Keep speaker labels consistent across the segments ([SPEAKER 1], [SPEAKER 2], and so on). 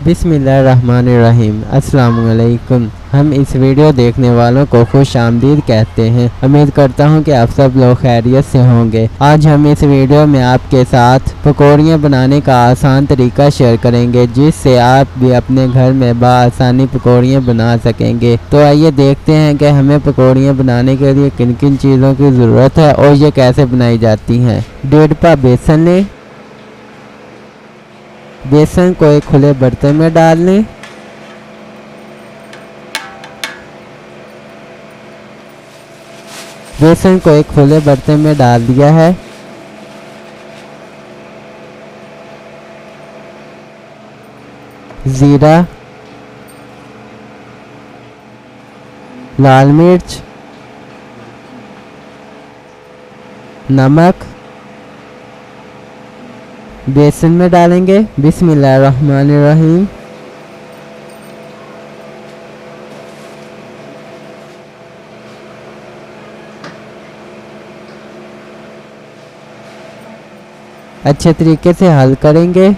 [SPEAKER 1] बिस्मिल्लाहिर्रहमानिर्रहीम। अस्सलामुअलैकुम। हम इस वीडियो देखने वालों को खुश आमदीद कहते हैं। उम्मीद करता हूं कि आप सब लोग खैरियत से होंगे। आज हम इस वीडियो में आपके साथ पकौड़ियाँ बनाने का आसान तरीका शेयर करेंगे, जिससे आप भी अपने घर में बआसानी पकौड़ियाँ बना सकेंगे। तो आइए देखते हैं कि हमें पकौड़ियाँ बनाने के लिए किन किन चीज़ों की ज़रूरत है और ये कैसे बनाई जाती हैं। 1.5 पा बेसन लें। बेसन को एक खुले बर्तन में डाल लें। बेसन को एक खुले बर्तन में डाल दिया है। जीरा, लाल मिर्च, नमक बेसन में डालेंगे। बिस्मिल्लाहिर्रहमानिर्रहीम। अच्छे तरीके से हल करेंगे।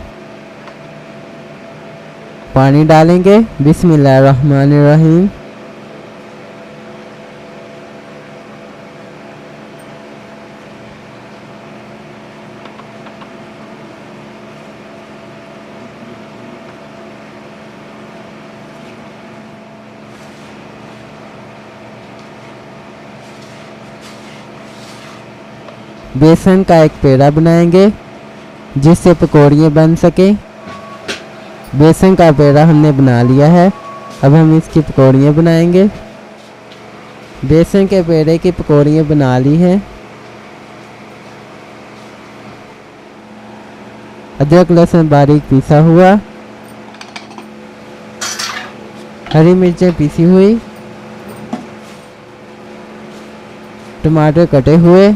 [SPEAKER 1] पानी डालेंगे। बिस्मिल्लाहिर्रहमानिर्रहीम। बेसन का एक पेड़ा बनाएंगे जिससे पकौड़ियाँ बन सके। बेसन का पेड़ा हमने बना लिया है। अब हम इसकी पकौड़ियाँ बनाएंगे। बेसन के पेड़े की पकौड़ियाँ बना ली हैं। अदरक लहसुन बारीक पीसा हुआ, हरी मिर्चें पीसी हुई, टमाटर कटे हुए,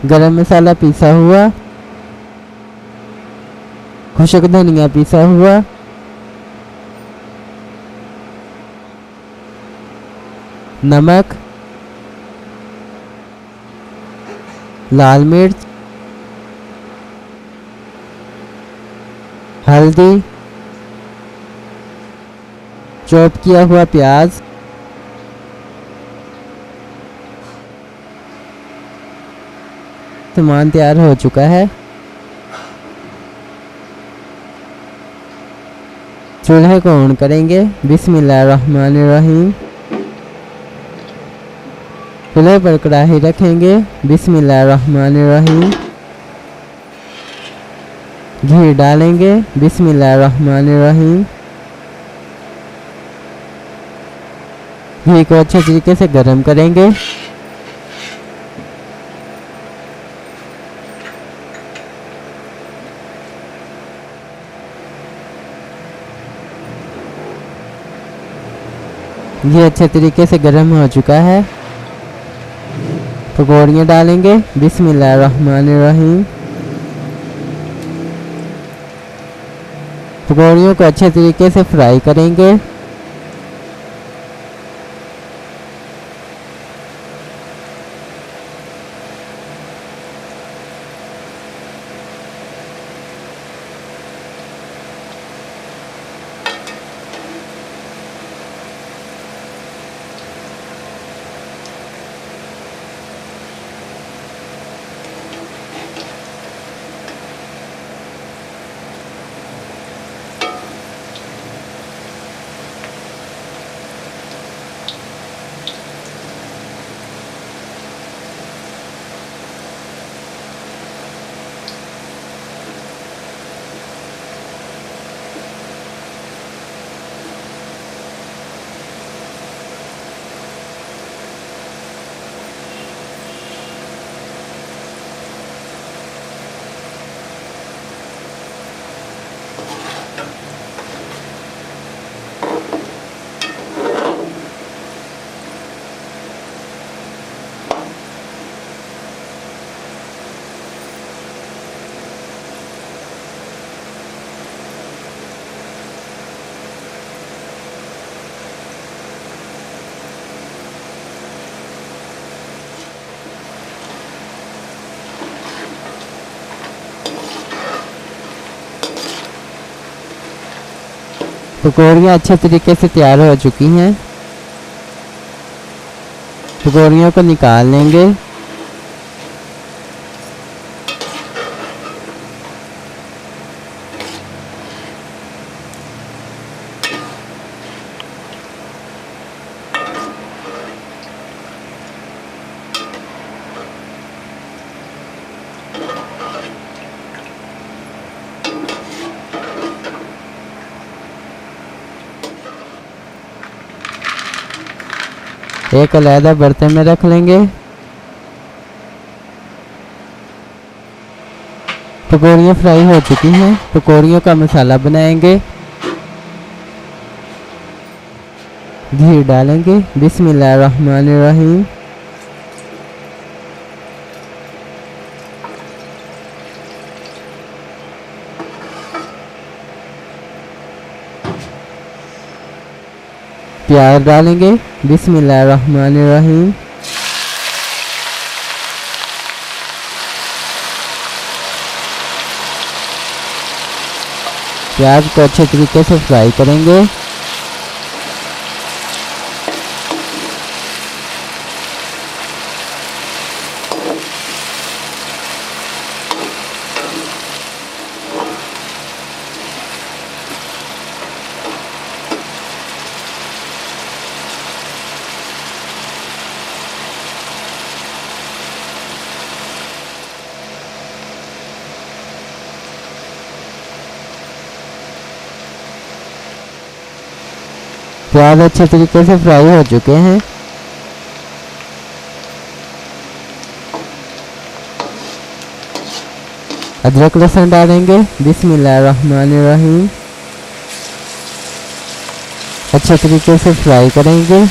[SPEAKER 1] गरम मसाला पीसा हुआ, खुशक धनिया पीसा हुआ, नमक, लाल मिर्च, हल्दी, चॉप किया हुआ प्याज, सामान तैयार हो चुका है। चूल्हे को ऑन करेंगे। बिस्मिल्लाहिर्रहमानिर्रहीम। चूल्हे पर कढ़ाई रखेंगे। बिस्मिल्लाहिर्रहमानिर्रहीम। घी डालेंगे। बिस्मिल्लाहिर्रहमानिर्रहीम। घी को अच्छे तरीके से गर्म करेंगे। ये अच्छे तरीके से गर्म हो चुका है। पकौड़ियाँ डालेंगे। बिस्मिल्लाहिर्रहमानिर्रहीम। पकौड़ियों को अच्छे तरीके से फ्राई करेंगे। पकौड़ियाँ अच्छे तरीके से तैयार हो चुकी हैं। पकौड़ियों को निकाल लेंगे। एक अलग बर्तन में रख लेंगे। पकौड़ियाँ फ्राई हो चुकी हैं। पकौड़ियों का मसाला बनाएंगे। घी डालेंगे। बिस्मिल्लाहिर्रहमानिर्रहीम। प्याज डालेंगे। बिस्मिल्लाहिर्रहमानिर्रहीम। प्याज को अच्छे तरीके से फ्राई करेंगे। प्याज अच्छे तरीके से फ्राई हो चुके हैं। अदरक लहसुन डालेंगे। बिस्मिल्लाहिर्रहमानिर्रहीम। अच्छे तरीके से फ्राई करेंगे।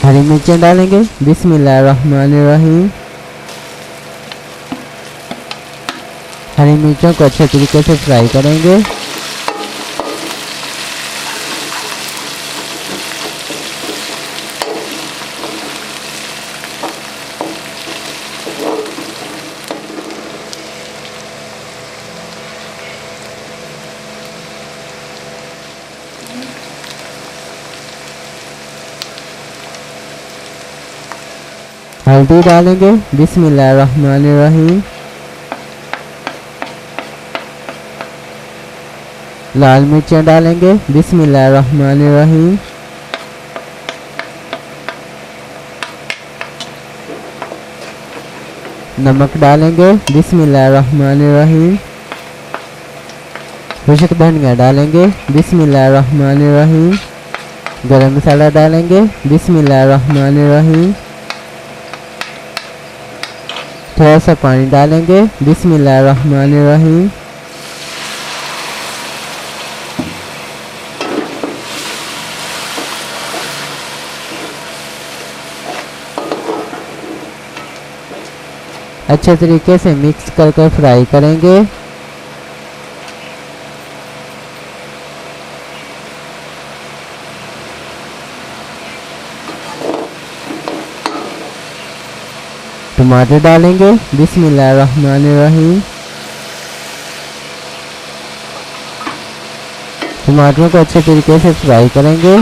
[SPEAKER 1] हरी मिर्चें डालेंगे। बिस्मिल्लाहिर्रहमानिर्रहीम। हरी मिर्चों को अच्छे तरीके से फ्राई करेंगे। हल्दी डालेंगे। बिस्मिल्लाहिर्रहमानिर्रहीम। लाल मिर्चें डालेंगे। बिस्मिल्लाहिर्रहमानिर्रहीम। नमक डालेंगे। बिस्मिल्लाहिर्रहमानिर्रहीम। खुश्क धनिया डालेंगे। बिस्मिल्लाहिर्रहमानिर्रहीम। गरम मसाला डालेंगे। बिस्मिल्लाहिर्रहमानिर्रहीम। थोड़ा सा पानी डालेंगे। बिस्मिल्लाहिर्रहमानिर्रहीम। अच्छे तरीके से मिक्स करके फ्राई करेंगे। टमाटर डालेंगे। बिस्मिल्लाहिर्रहमानिर्रहीम। टमाटरों को अच्छे तरीके से फ्राई करेंगे।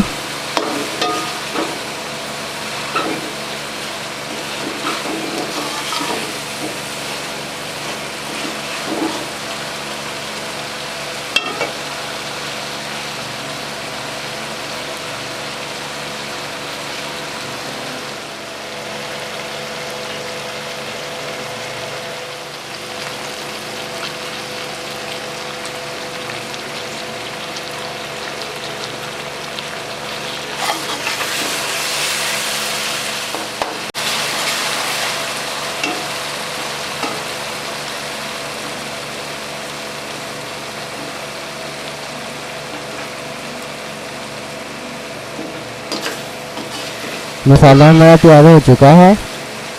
[SPEAKER 1] मसाला हमारा तैयार हो चुका है।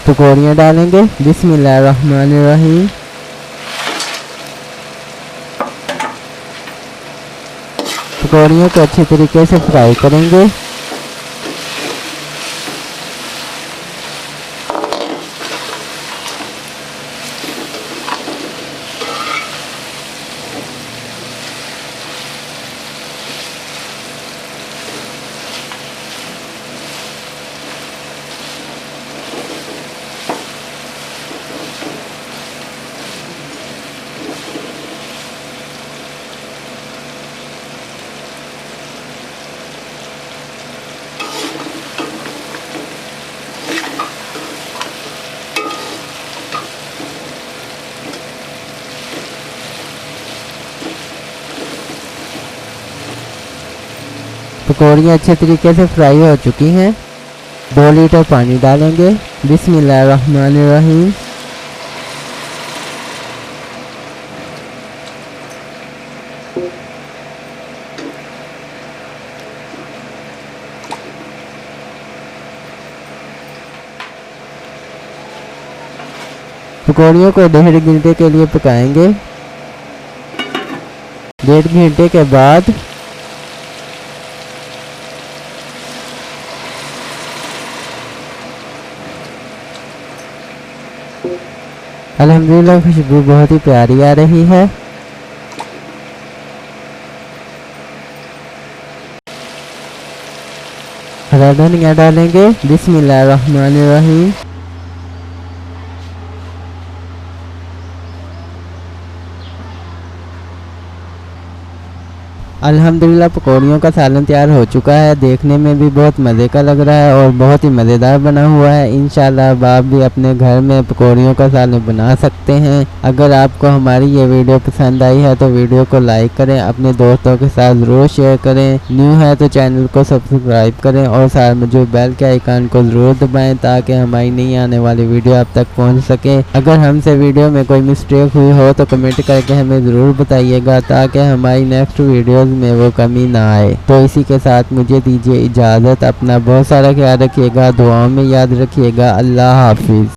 [SPEAKER 1] पकौड़ियाँ डालेंगे। बिस्मिल्लाहिर्रहमानिर्रहीम। पकौड़ियों को अच्छी तरीके से फ्राई करेंगे। पकौड़ियाँ अच्छे तरीके से फ्राई हो चुकी हैं। 2 लीटर पानी डालेंगे। बिस्मिल्लाहिर्रहमानिर्रहीम। पकौड़ियों को 1.5 घंटे के लिए पकाएंगे। 1.5 घंटे के बाद अल्हम्दुलिल्लाह खुशबू बहुत ही प्यारी आ रही है। हरा धनिया डालेंगे। बिस्मिल्लाहिर्रहमानिर्रहीम। अल्हम्दुलिल्लाह पकौड़ियों का सालन तैयार हो चुका है। देखने में भी बहुत मज़े का लग रहा है और बहुत ही मज़ेदार बना हुआ है। इंशाल्लाह अब आप भी अपने घर में पकौड़ियों का सालन बना सकते हैं। अगर आपको हमारी ये वीडियो पसंद आई है तो वीडियो को लाइक करें, अपने दोस्तों के साथ ज़रूर शेयर करें। न्यू है तो चैनल को सब्सक्राइब करें और साथ में जो बेल के आइकन को ज़रूर दबाएँ ताकि हमारी नई आने वाली वीडियो आप तक पहुँच सके। अगर हमसे वीडियो में कोई मिस्टेक हुई हो तो कमेंट करके हमें ज़रूर बताइएगा ताकि हमारी नेक्स्ट वीडियो में वो कमी ना आए। तो इसी के साथ मुझे दीजिए इजाज़त। अपना बहुत सारा ख्याल रखिएगा, दुआओं में याद रखिएगा। अल्लाह हाफिज़।